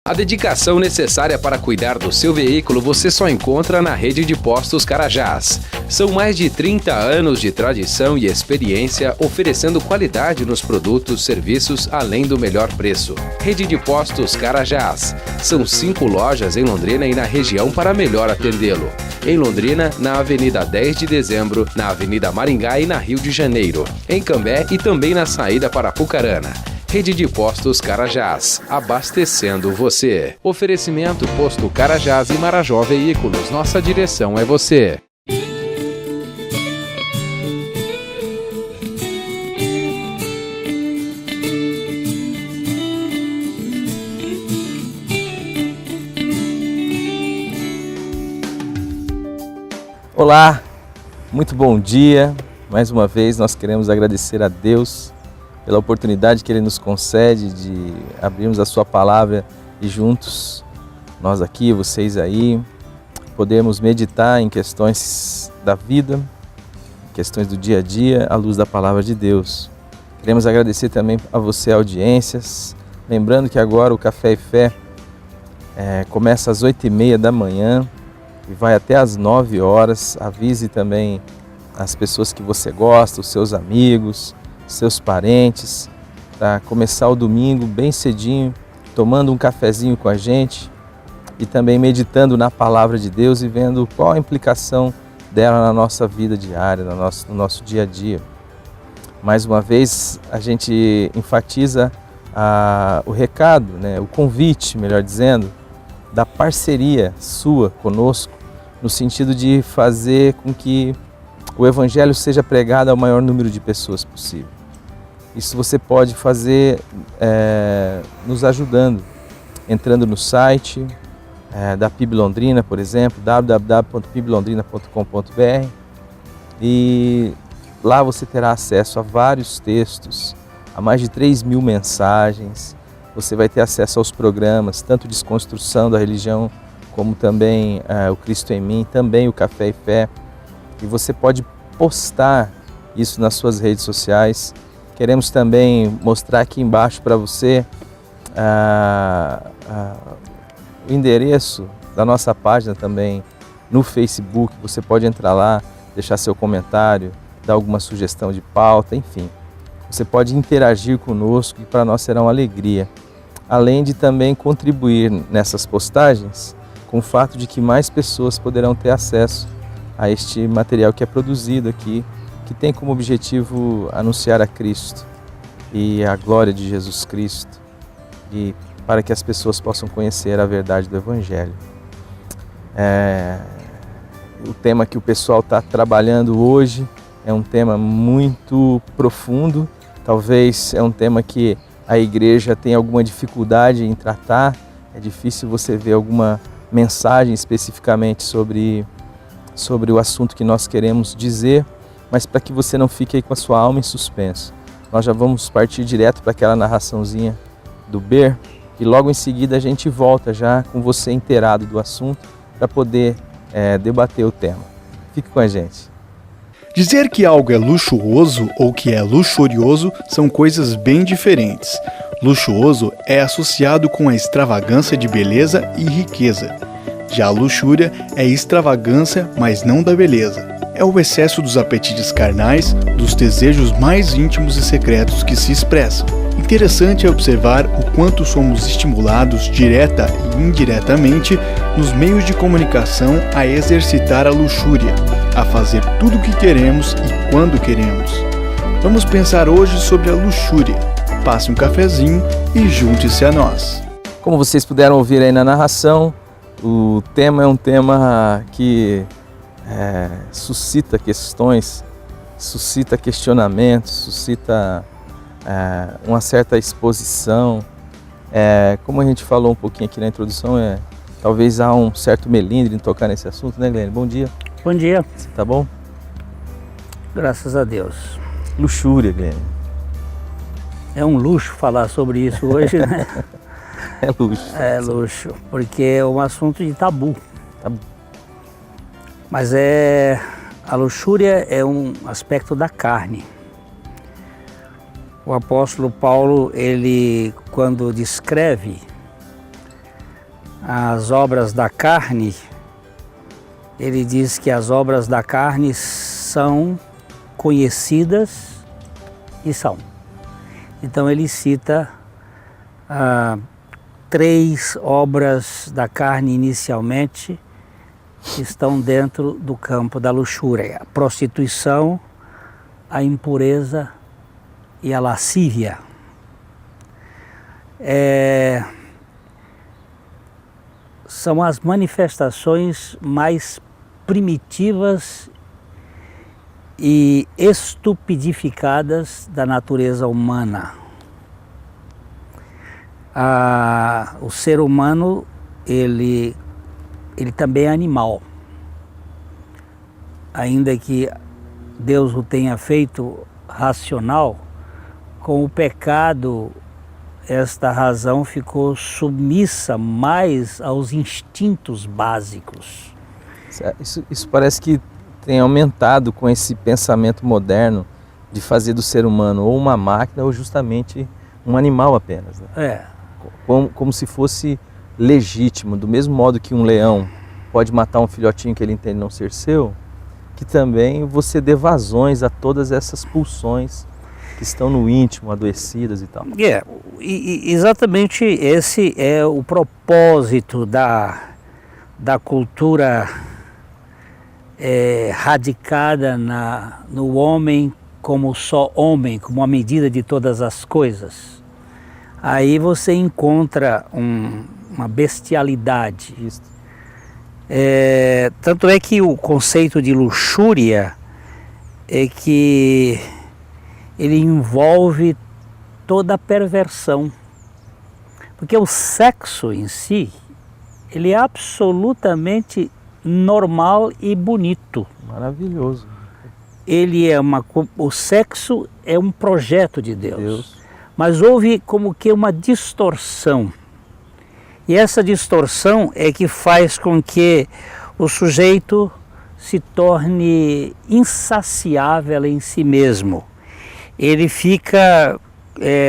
A dedicação necessária para cuidar do seu veículo você só encontra na Rede de Postos Carajás. São mais de 30 anos de tradição e experiência oferecendo qualidade nos produtos, serviços, além do melhor preço. Rede de Postos Carajás. São 5 lojas em Londrina e na região para melhor atendê-lo. Em Londrina, na Avenida 10 de Dezembro, na Avenida Maringá e na Rio de Janeiro. Em Cambé e também na saída para Apucarana. Rede de Postos Carajás, abastecendo você. Oferecimento Posto Carajás e Marajó Veículos. Nossa direção é você. Olá, muito bom dia. Mais uma vez nós queremos agradecer a Deus pela oportunidade que Ele nos concede de abrirmos a Sua Palavra e juntos, nós aqui, vocês aí, podemos meditar em questões da vida, questões do dia a dia, à luz da Palavra de Deus. Queremos agradecer também a você, audiências, lembrando que agora o Café e Fé começa às 8h30 da manhã e vai até às 9 horas. Avise também as pessoas que você gosta, os seus amigos, seus parentes, para começar o domingo bem cedinho, tomando um cafezinho com a gente e também meditando na Palavra de Deus e vendo qual a implicação dela na nossa vida diária, no nosso dia a dia. Mais uma vez, a gente enfatiza o recado, o convite, melhor dizendo, da parceria sua conosco, no sentido de fazer com que o Evangelho seja pregado ao maior número de pessoas possível. Isso você pode fazer nos ajudando, entrando no site da PIB Londrina, por exemplo, www.piblondrina.com.br, e lá você terá acesso a vários textos, a mais de 3.000 mensagens. Você vai ter acesso aos programas, tanto Desconstrução da Religião, como também o Cristo em Mim, também o Café e Fé. E você pode postar isso nas suas redes sociais. Queremos também mostrar aqui embaixo para você o endereço da nossa página também no Facebook. Você pode entrar lá, deixar seu comentário, dar alguma sugestão de pauta, enfim. Você pode interagir conosco e para nós será uma alegria. Além de também contribuir nessas postagens com o fato de que mais pessoas poderão ter acesso a este material que é produzido aqui, que tem como objetivo anunciar a Cristo e a glória de Jesus Cristo, e para que as pessoas possam conhecer a verdade do Evangelho. O tema que o pessoal está trabalhando hoje é um tema muito profundo, talvez é um tema que a igreja tem alguma dificuldade em tratar, é difícil você ver alguma mensagem especificamente sobre o assunto que nós queremos dizer, mas para que você não fique aí com a sua alma em suspenso, nós já vamos partir direto para aquela narraçãozinha do Ber, e logo em seguida a gente volta já com você inteirado do assunto para poder debater o tema. Fique com a gente. Dizer que algo é luxuoso ou que é luxurioso são coisas bem diferentes. Luxuoso é associado com a extravagância de beleza e riqueza. Já a luxúria é extravagância, mas não da beleza. É o excesso dos apetites carnais, dos desejos mais íntimos e secretos que se expressam. Interessante é observar o quanto somos estimulados direta e indiretamente nos meios de comunicação a exercitar a luxúria, a fazer tudo o que queremos e quando queremos. Vamos pensar hoje sobre a luxúria. Passe um cafezinho e junte-se a nós. Como vocês puderam ouvir aí na narração, o tema é um tema que suscita questões, suscita questionamentos, suscita uma certa exposição. Como a gente falou um pouquinho aqui na introdução, talvez há um certo melindre em tocar nesse assunto, né, Glenn? Bom dia. Bom dia. Você tá bom? Graças a Deus. Luxúria, Glenn. É um luxo falar sobre isso hoje, né? É luxo. É luxo, porque é um assunto de tabu. Mas a luxúria é um aspecto da carne. O apóstolo Paulo, ele quando descreve as obras da carne, ele diz que as obras da carne são conhecidas e são. Então ele cita 3 obras da carne inicialmente que estão dentro do campo da luxúria: a prostituição, a impureza e a lascívia. São as manifestações mais primitivas e estupidificadas da natureza humana. O ser humano, ele também é animal. Ainda que Deus o tenha feito racional, com o pecado, esta razão ficou submissa mais aos instintos básicos. Isso parece que tem aumentado com esse pensamento moderno de fazer do ser humano ou uma máquina ou justamente um animal apenas, né? Como se fosse legítimo, do mesmo modo que um leão pode matar um filhotinho que ele entende não ser seu, que também você dê vazões a todas essas pulsões que estão no íntimo, adoecidas e tal. Exatamente esse é o propósito da cultura radicada no homem como só homem, como a medida de todas as coisas. Aí você encontra uma bestialidade. Isso. Tanto é que o conceito de luxúria é que ele envolve toda a perversão. Porque o sexo em si, ele é absolutamente normal e bonito. Maravilhoso. O sexo é um projeto de Deus. Mas houve como que uma distorção. E essa distorção é que faz com que o sujeito se torne insaciável em si mesmo. Ele fica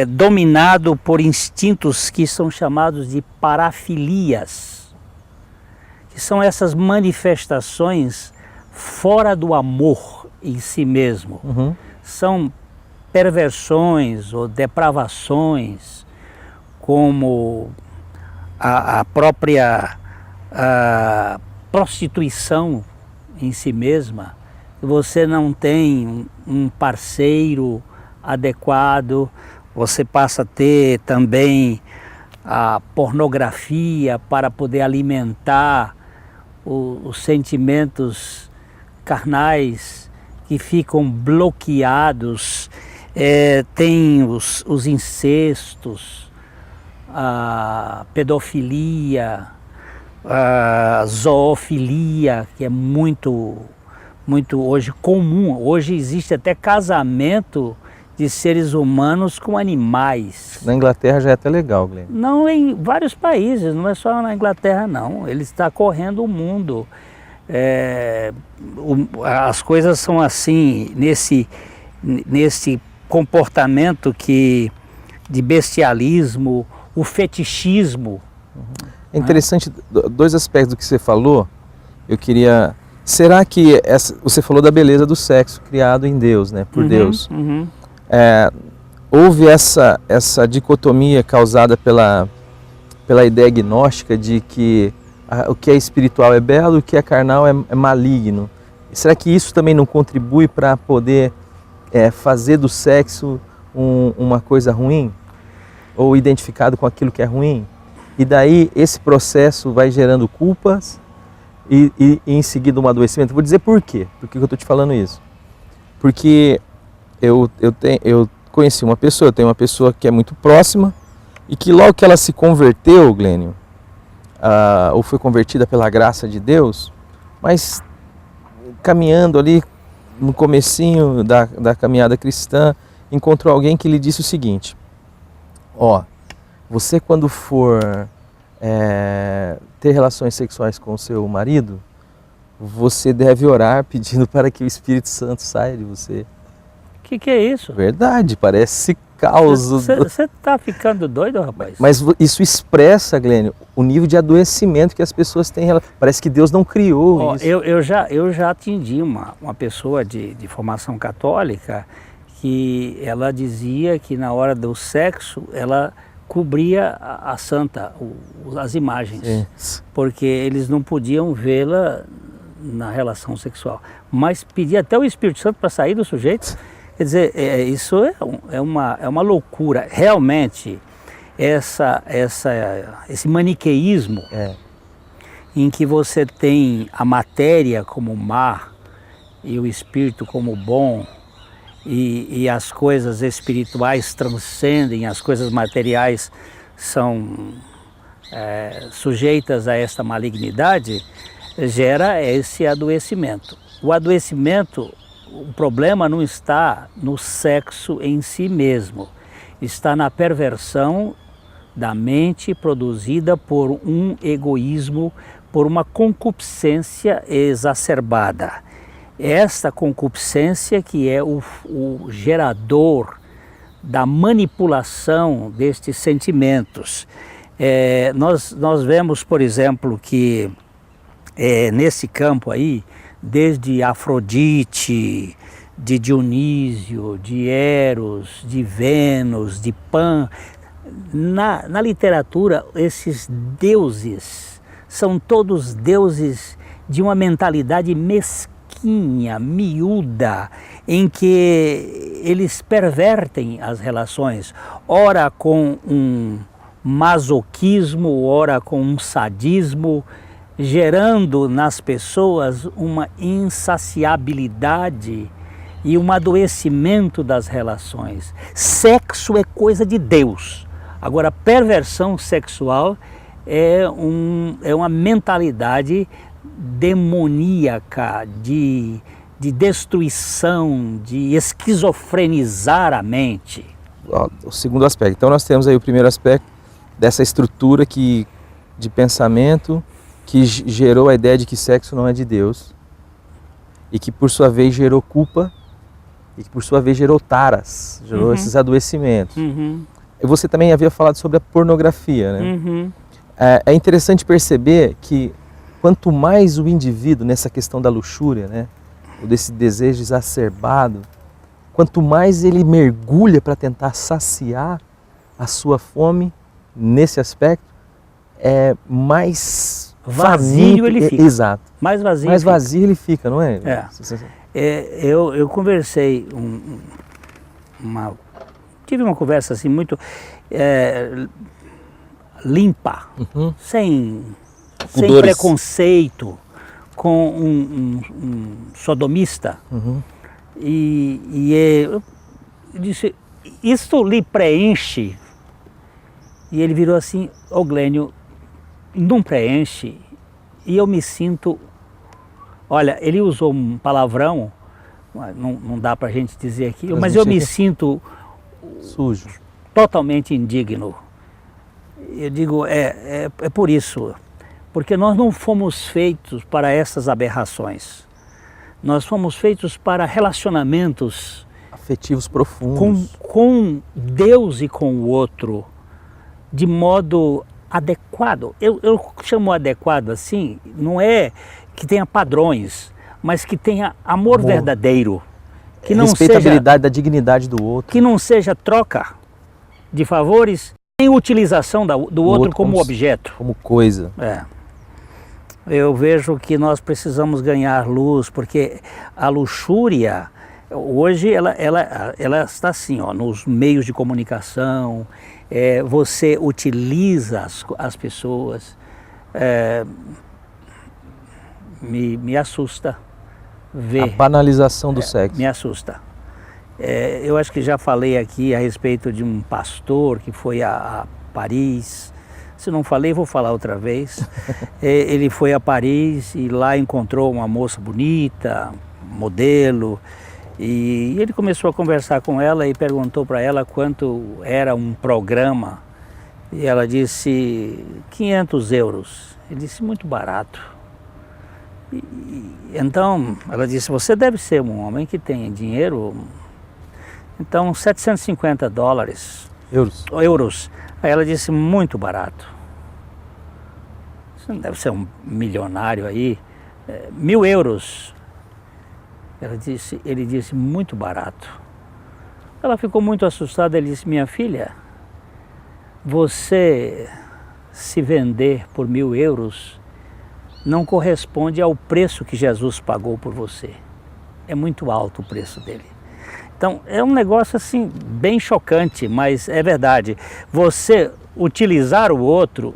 dominado por instintos que são chamados de parafilias, que são essas manifestações fora do amor em si mesmo. Uhum. São perversões ou depravações, como a própria prostituição em si mesma. Você não tem um parceiro adequado, você passa a ter também a pornografia para poder alimentar os sentimentos carnais que ficam bloqueados. Tem os incestos, a pedofilia, a zoofilia, que é muito hoje comum. Hoje existe até casamento de seres humanos com animais. Na Inglaterra já é até legal, Glenn. Não, em vários países, não é só na Inglaterra não. Ele está correndo o mundo. As coisas são assim, nesse comportamento de bestialismo, o fetichismo. É interessante, 2 aspectos do que você falou, eu queria... Será que você falou da beleza do sexo criado em Deus, né, por Deus? Uhum. Houve essa dicotomia causada pela ideia gnóstica de que o que é espiritual é belo e o que é carnal é maligno. Será que isso também não contribui para poder fazer do sexo uma coisa ruim? Ou identificado com aquilo que é ruim? E daí esse processo vai gerando culpas e em seguida um adoecimento. Vou dizer por quê. Por que eu estou te falando isso? Porque eu conheci uma pessoa, eu tenho uma pessoa que é muito próxima e que logo que ela se converteu, Glênio, ou foi convertida pela graça de Deus, mas caminhando ali no comecinho da caminhada cristã, encontrou alguém que lhe disse o seguinte: você quando for ter relações sexuais com o seu marido, você deve orar pedindo para que o Espírito Santo saia de você. O que é isso? Verdade, parece caos. Você tá ficando doido, rapaz? Mas isso expressa, Glênio, o nível de adoecimento que as pessoas têm. Parece que Deus não criou isso. Eu já atendi uma pessoa de formação católica que ela dizia que na hora do sexo ela cobria a santa, as imagens, Sim. porque eles não podiam vê-la na relação sexual. Mas pedia até o Espírito Santo para sair do sujeito. Quer dizer, isso é uma loucura. Realmente, esse maniqueísmo em que você tem a matéria como má e o espírito como bom, e as coisas espirituais transcendem, as coisas materiais são sujeitas a esta malignidade, gera esse adoecimento. O adoecimento, o problema não está no sexo em si mesmo, está na perversão da mente produzida por um egoísmo, por uma concupiscência exacerbada. Esta concupiscência que é o gerador da manipulação destes sentimentos. Nós vemos, por exemplo, que nesse campo aí, desde Afrodite, de Dionísio, de Eros, de Vênus, de Pan, na literatura esses deuses são todos deuses de uma mentalidade mesquinha, miúda, em que eles pervertem as relações, ora com um masoquismo, ora com um sadismo, gerando nas pessoas uma insaciabilidade e um adoecimento das relações. Sexo é coisa de Deus. Agora, perversão sexual é uma mentalidade demoníaca, de destruição, de esquizofrenizar a mente. O segundo aspecto. Então nós temos aí o primeiro aspecto dessa estrutura de pensamento que gerou a ideia de que sexo não é de Deus e que por sua vez gerou culpa e que por sua vez gerou taras, gerou esses adoecimentos. E você também havia falado sobre a pornografia, né? É interessante perceber que quanto mais o indivíduo nessa questão da luxúria, né, ou desse desejo exacerbado, quanto mais ele mergulha para tentar saciar a sua fome nesse aspecto, mais vazio ele fica. Exato. Mais vazio. Mais vazio ele fica, não é? Eu conversei tive uma conversa assim muito limpa, sem preconceito, com um sodomista. E eu disse, isto lhe preenche? E ele virou assim, ô Glênio, não preenche. E eu me sinto, olha, ele usou um palavrão, não dá pra gente dizer aqui, mas eu me sinto sujo, totalmente indigno. Eu digo, é por isso, porque nós não fomos feitos para essas aberrações. Nós fomos feitos para relacionamentos afetivos profundos com Deus e com o outro, de modo adequado. Eu chamo adequado assim, não é que tenha padrões, mas que tenha amor verdadeiro. Que não respeitabilidade da dignidade do outro. Que não seja troca de favores, nem utilização do outro como objeto. Como coisa. Eu vejo que nós precisamos ganhar luz, porque a luxúria, hoje, ela está assim, nos meios de comunicação, você utiliza as pessoas, me assusta ver. A banalização do sexo. Me assusta. Eu acho que já falei aqui a respeito de um pastor que foi a Paris. Se não falei, vou falar outra vez. Ele foi a Paris e lá encontrou uma moça bonita, modelo, e ele começou a conversar com ela e perguntou para ela quanto era um programa. E ela disse 500 euros. Ele disse, muito barato. Então ela disse, você deve ser um homem que tem dinheiro. Então, $750. Euros. Aí ela disse, muito barato. Você não deve ser um milionário aí. 1.000 euros. Ele disse, muito barato. Ela ficou muito assustada, ele disse, minha filha, você se vender por 1.000 euros não corresponde ao preço que Jesus pagou por você. É muito alto o preço dele. Então, é um negócio assim, bem chocante, mas é verdade. Você utilizar o outro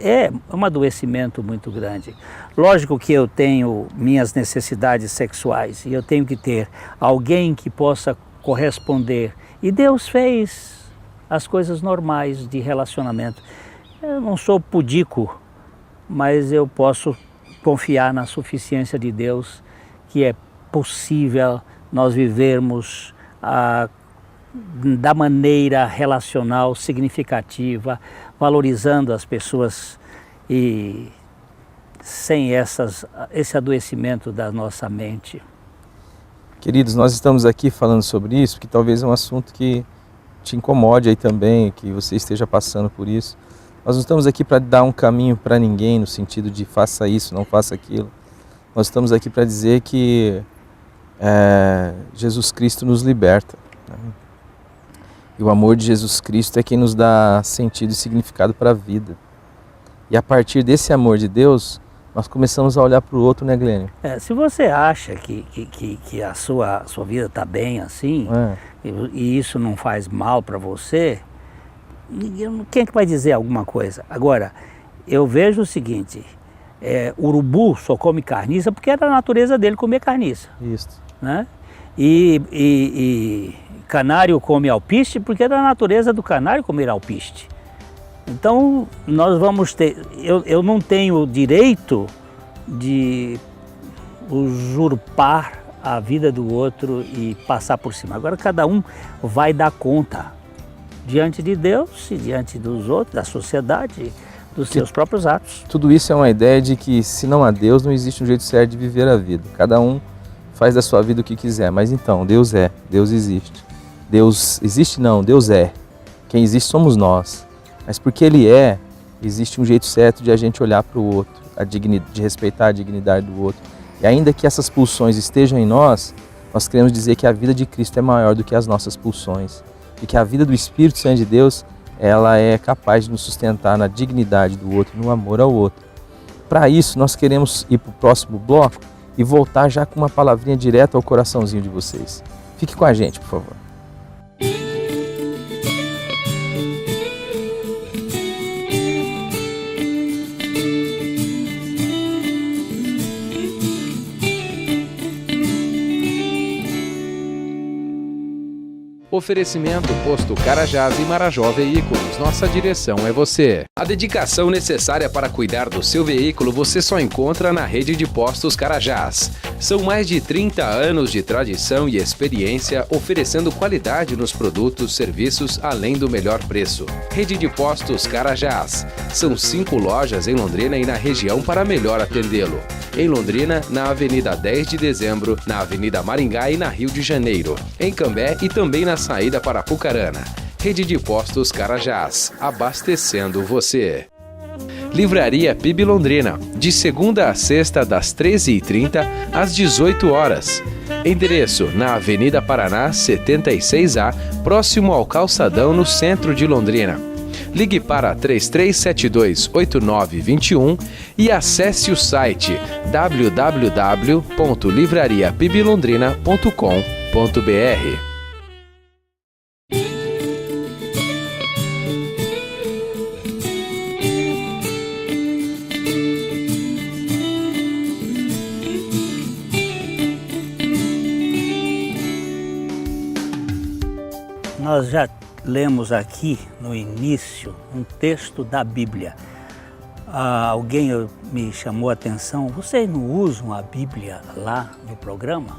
é um adoecimento muito grande. Lógico que eu tenho minhas necessidades sexuais e eu tenho que ter alguém que possa corresponder. E Deus fez as coisas normais de relacionamento. Eu não sou pudico, mas eu posso confiar na suficiência de Deus, que é possível nós vivermos da maneira relacional, significativa, valorizando as pessoas e sem esse adoecimento da nossa mente. Queridos, nós estamos aqui falando sobre isso, que talvez é um assunto que te incomode aí também, que você esteja passando por isso. Nós não estamos aqui para dar um caminho para ninguém, no sentido de faça isso, não faça aquilo. Nós estamos aqui para dizer que Jesus Cristo nos liberta. Né? E o amor de Jesus Cristo é quem nos dá sentido e significado para a vida. E a partir desse amor de Deus, nós começamos a olhar para o outro, né, Glênio? Se você acha que a sua vida está bem assim, e isso não faz mal para você, quem é que vai dizer alguma coisa? Agora, eu vejo o seguinte, urubu só come carniça porque é da natureza dele comer carniça. Isso. Né? E canário come alpiste porque é da natureza do canário comer alpiste. Então, nós vamos ter... Eu não tenho o direito de usurpar a vida do outro e passar por cima. Agora, cada um vai dar conta diante de Deus e diante dos outros, da sociedade, dos seus próprios atos. Tudo isso é uma ideia de que, se não há Deus, não existe um jeito certo de viver a vida. Cada um faz da sua vida o que quiser. Mas então, Deus existe. Deus existe não, Deus é. Quem existe somos nós. Mas porque Ele existe um jeito certo de a gente olhar para o outro, de respeitar a dignidade do outro. E ainda que essas pulsões estejam em nós queremos dizer que a vida de Cristo é maior do que as nossas pulsões. E que a vida do Espírito Santo de Deus, ela é capaz de nos sustentar na dignidade do outro, no amor ao outro. Para isso, nós queremos ir para o próximo bloco e voltar já com uma palavrinha direta ao coraçãozinho de vocês. Fique com a gente, por favor. Oferecimento Posto Carajás e Marajó Veículos. Nossa direção é você. A dedicação necessária para cuidar do seu veículo você só encontra na rede de postos Carajás. São mais de 30 anos de tradição e experiência oferecendo qualidade nos produtos, serviços, além do melhor preço. Rede de Postos Carajás. São 5 lojas em Londrina e na região para melhor atendê-lo. Em Londrina, na Avenida 10 de Dezembro, na Avenida Maringá e na Rio de Janeiro. Em Cambé e também na saída para Apucarana. Rede de Postos Carajás, abastecendo você. Livraria PIB Londrina, de segunda a sexta das 13h30 às 18 horas. Endereço na Avenida Paraná 76A, próximo ao Calçadão, no centro de Londrina. Ligue para 3372-8921 e acesse o site www.livrariapiblondrina.com.br. Nós já lemos aqui no início um texto da Bíblia. Alguém me chamou a atenção, vocês não usam a Bíblia lá no programa?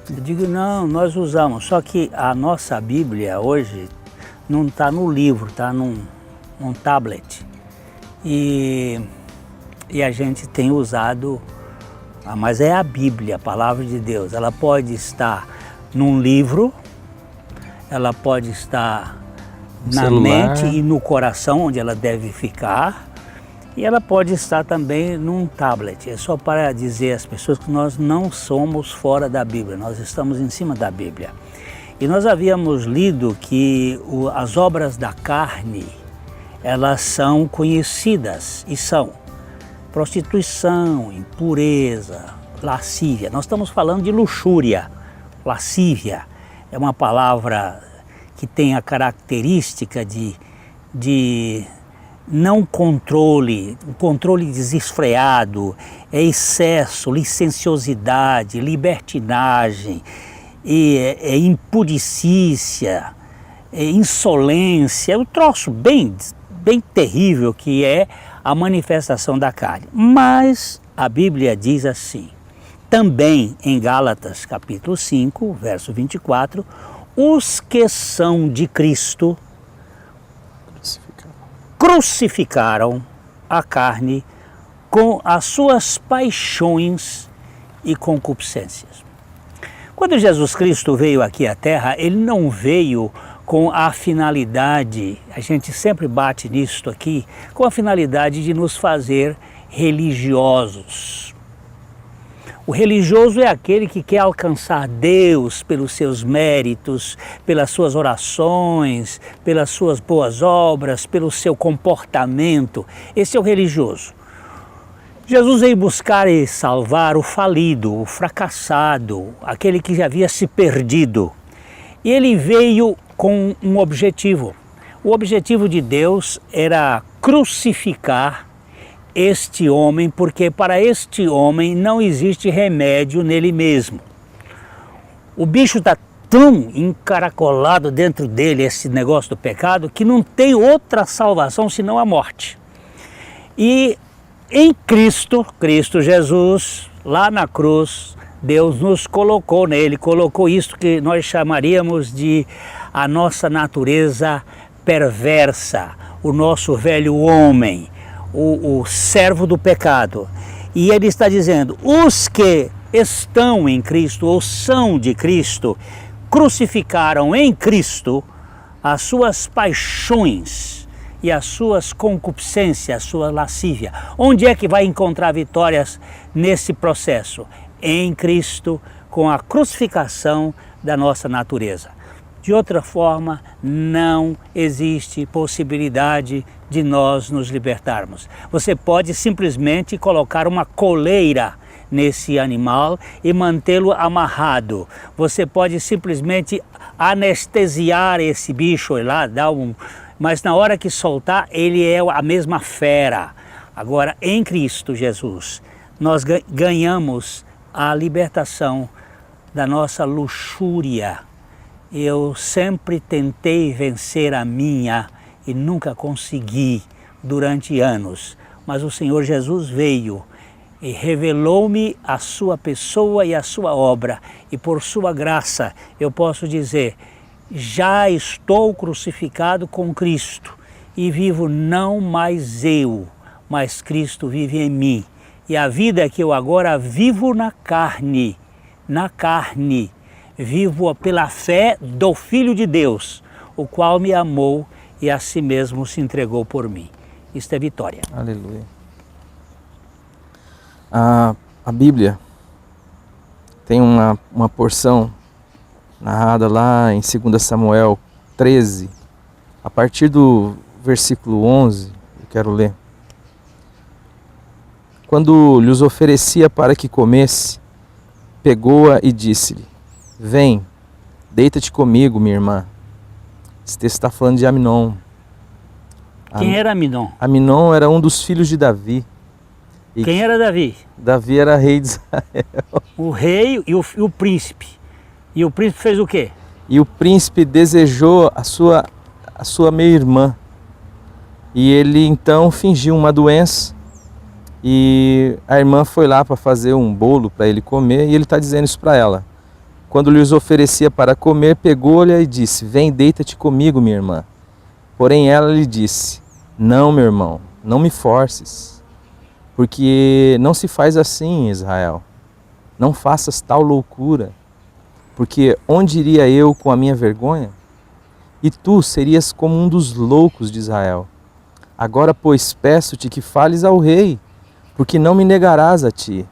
Eu digo, não, nós usamos, só que a nossa Bíblia hoje não está no livro, está num tablet. E a gente tem usado, mas é a Bíblia, a Palavra de Deus. Ela pode estar num livro, ela pode estar No na celular. mente e no coração, onde ela deve ficar, e ela pode estar também num tablet. É só para dizer às pessoas que nós não somos fora da Bíblia, nós estamos em cima da Bíblia. E nós havíamos lido que as obras da carne, elas são conhecidas e são prostituição, impureza, lascívia. Nós estamos falando de luxúria. Lascívia é uma palavra que tem a característica de não controle, um controle desenfreado, é excesso, licenciosidade, libertinagem, é impudicícia, é insolência, é um troço bem terrível que é a manifestação da carne. Mas a Bíblia diz assim, também em Gálatas capítulo 5, verso 24, os que são de Cristo crucificaram a carne com as suas paixões e concupiscências. Quando Jesus Cristo veio aqui à Terra, ele não veio com a finalidade, a gente sempre bate nisso aqui, com a finalidade de nos fazer religiosos. O religioso é aquele que quer alcançar Deus pelos seus méritos, pelas suas orações, pelas suas boas obras, pelo seu comportamento. Esse é o religioso. Jesus veio buscar e salvar o falido, o fracassado, aquele que já havia se perdido. E ele veio com um objetivo. O objetivo de Deus era crucificar este homem, porque para este homem não existe remédio nele mesmo. O bicho está tão encaracolado dentro dele, esse negócio do pecado, que não tem outra salvação senão a morte. E em Cristo Jesus, lá na cruz, Deus nos colocou nele, colocou isso que nós chamaríamos de a nossa natureza perversa, o nosso velho homem, o servo do pecado. E ele está dizendo, os que estão em Cristo ou são de Cristo, crucificaram em Cristo as suas paixões e as suas concupiscências, a sua lascívia. Onde é que vai encontrar vitórias nesse processo? Em Cristo, com a crucificação da nossa natureza. De outra forma, não existe possibilidade de nós nos libertarmos. Você pode simplesmente colocar uma coleira nesse animal e mantê-lo amarrado. Você pode simplesmente anestesiar esse bicho lá, mas na hora que soltar, ele é a mesma fera. Agora, em Cristo Jesus, nós ganhamos a libertação da nossa luxúria. Eu sempre tentei vencer a minha e nunca consegui durante anos, mas o Senhor Jesus veio e revelou-me a sua pessoa e a sua obra, e por sua graça eu posso dizer, já estou crucificado com Cristo e vivo não mais eu, mas Cristo vive em mim. E a vida que eu agora vivo na carne, vivo pela fé do Filho de Deus, o qual me amou e a si mesmo se entregou por mim. Isto é vitória. Aleluia. A Bíblia tem uma porção narrada lá em 2 Samuel 13, a partir do versículo 11, eu quero ler. Quando lhes oferecia para que comesse, pegou-a e disse-lhe, vem, deita-te comigo, minha irmã. Esse texto está falando de Aminon. Quem era Aminon? Aminon era um dos filhos de Davi. E quem era Davi? Davi era rei de Israel. O rei e o príncipe. E o príncipe fez o quê? E o príncipe desejou a sua meia-irmã. E ele então fingiu uma doença. E a irmã foi lá para fazer um bolo para ele comer. E ele está dizendo isso para ela. Quando lhes oferecia para comer, pegou-lhe e disse, vem, deita-te comigo, minha irmã. Porém ela lhe disse, não, meu irmão, não me forces, porque não se faz assim em Israel. Não faças tal loucura, porque onde iria eu com a minha vergonha? e tu serias como um dos loucos de Israel. Agora, pois, peço-te que fales ao rei, porque não me negarás a ti.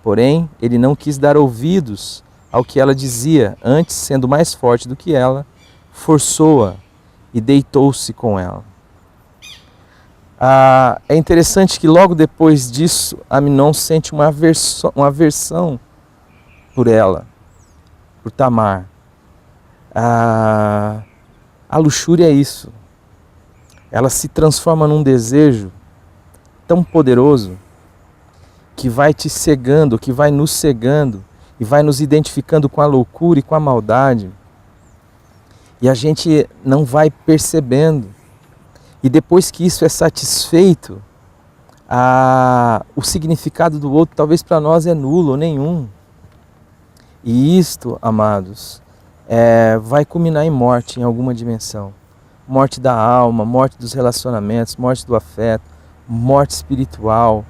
Porém, ele não quis dar ouvidos ao que ela dizia, antes, sendo mais forte do que ela, forçou-a e deitou-se com ela. É interessante que logo depois disso, Amnon sente uma aversão por ela, por Tamar. A luxúria é isso. Ela se transforma num desejo tão poderoso que vai te cegando, que vai nos cegando e vai nos identificando com a loucura e com a maldade. E a gente não vai percebendo. E depois que isso é satisfeito, o significado do outro talvez para nós é nulo ou nenhum. E isto, amados, vai culminar em morte em alguma dimensão. Morte da alma, morte dos relacionamentos, morte do afeto, morte espiritual,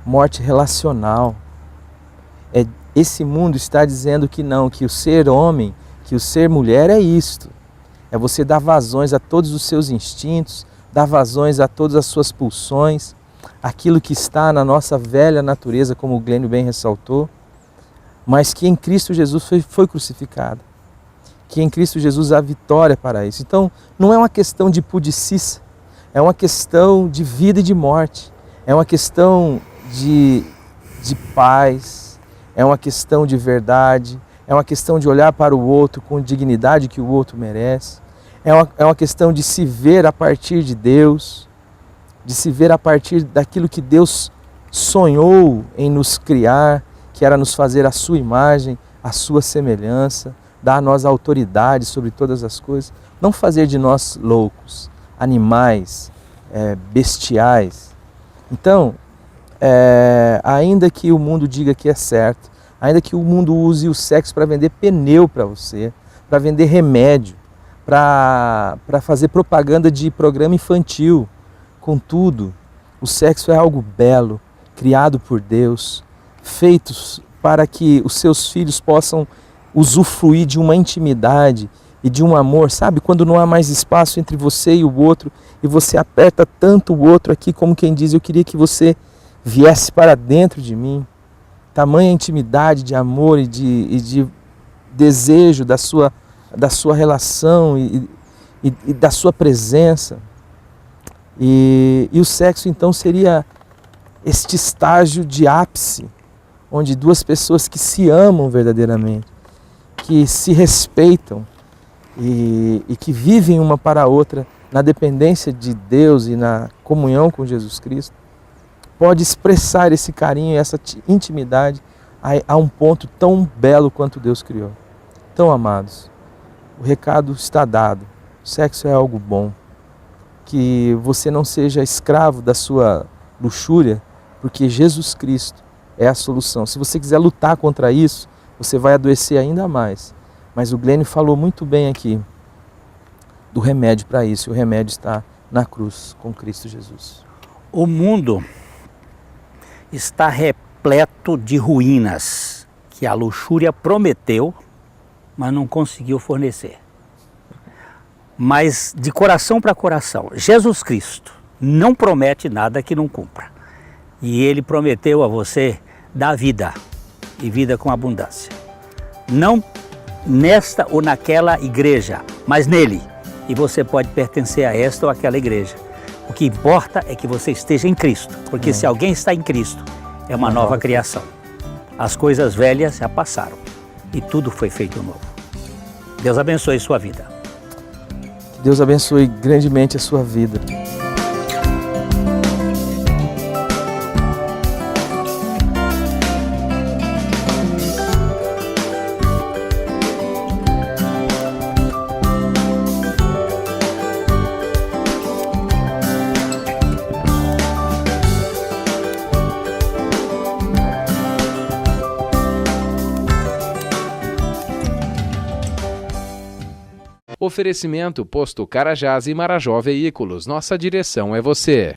morte relacional. Esse mundo está dizendo que não, que o ser homem, que o ser mulher é isto. É você dar vazões a todos os seus instintos, dar vazões a todas as suas pulsões, aquilo que está na nossa velha natureza, como o Glênio bem ressaltou, mas que em Cristo Jesus foi crucificado. Que em Cristo Jesus há vitória para isso. Então, não é uma questão de pudicícia, é uma questão de vida e de morte, é uma questão de paz, é uma questão de verdade, é uma questão de olhar para o outro com dignidade que o outro merece, é uma questão de se ver a partir de Deus, de se ver a partir daquilo que Deus sonhou em nos criar, que era nos fazer a sua imagem, a sua semelhança, dar a nós a autoridade sobre todas as coisas, não fazer de nós loucos, animais, bestiais. Então, ainda que o mundo diga que é certo, ainda que o mundo use o sexo para vender pneu para você, para vender remédio, para fazer propaganda de programa infantil, contudo, o sexo é algo belo, criado por Deus, feito para que os seus filhos possam usufruir de uma intimidade e de um amor, sabe? Quando não há mais espaço entre você e o outro, e você aperta tanto o outro aqui, como quem diz, eu queria que você viesse para dentro de mim. Tamanha intimidade de amor e de desejo da sua relação e da sua presença. E o sexo então seria este estágio de ápice, onde duas pessoas que se amam verdadeiramente, que se respeitam e que vivem uma para a outra na dependência de Deus e na comunhão com Jesus Cristo, pode expressar esse carinho e essa intimidade a um ponto tão belo quanto Deus criou. Então, amados, o recado está dado. O sexo é algo bom. Que você não seja escravo da sua luxúria, porque Jesus Cristo é a solução. Se você quiser lutar contra isso, você vai adoecer ainda mais. Mas o Glênio falou muito bem aqui do remédio para isso. E o remédio está na cruz, com Cristo Jesus. O mundo está repleto de ruínas que a luxúria prometeu, mas não conseguiu fornecer. Mas de coração para coração, Jesus Cristo não promete nada que não cumpra. E Ele prometeu a você dar vida, e vida com abundância. Não nesta ou naquela igreja, mas nele. E você pode pertencer a esta ou aquela igreja. O que importa é que você esteja em Cristo, porque se alguém está em Cristo, é uma nova criação. As coisas velhas já passaram e tudo foi feito novo. Deus abençoe sua vida. Deus abençoe grandemente a sua vida. Oferecimento Posto Carajás e Marajó Veículos. Nossa direção é você.